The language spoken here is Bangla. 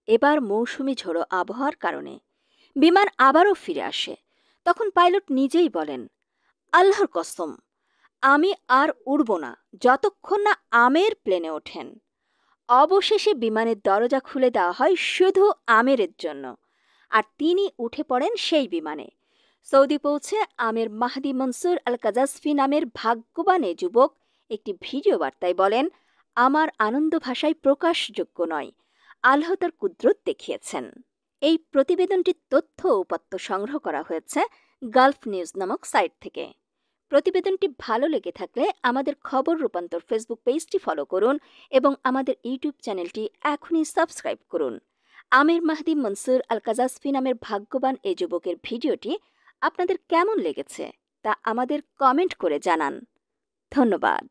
এবার মৌসুমি ঝোড়ো আবহাওয়ার কারণে বিমান আবারও ফিরে আসে। তখন পাইলট নিজেই বলেন, আল্লাহর কসম, আমি আর উড়ব না যতক্ষণ না আমের প্লেনে ওঠেন। অবশেষে বিমানের দরজা খুলে দেওয়া হয় শুধু আমেরের জন্য, আর তিনি উঠে পড়েন সেই বিমানে। সৌদি পৌঁছে আমের মাহদি মনসুর আল কাজাসফি নামের ভাগ্যবান এ যুবক একটি ভিডিও বার্তায় বলেন, আমার আনন্দ ভাষায় প্রকাশযোগ্য নয়, আল্লাহ তার কুদরত দেখিয়েছেন। এই প্রতিবেদনটির তথ্য উপাত্ত সংগ্রহ করা হয়েছে গালফ নিউজ নামক সাইট থেকে। প্রতিবেদনটি ভালো লেগে থাকলে আমাদের খবর রূপান্তর ফেসবুক পেজটি ফলো করুন এবং আমাদের ইউটিউব চ্যানেলটি এখনই সাবস্ক্রাইব করুন। আমির মাহদি মনসুর আল কাজাসফি নামের ভাগ্যবান এ যুবকের ভিডিওটি আপনাদের কেমন লেগেছে তা আমাদের কমেন্ট করে জানান। ধন্যবাদ।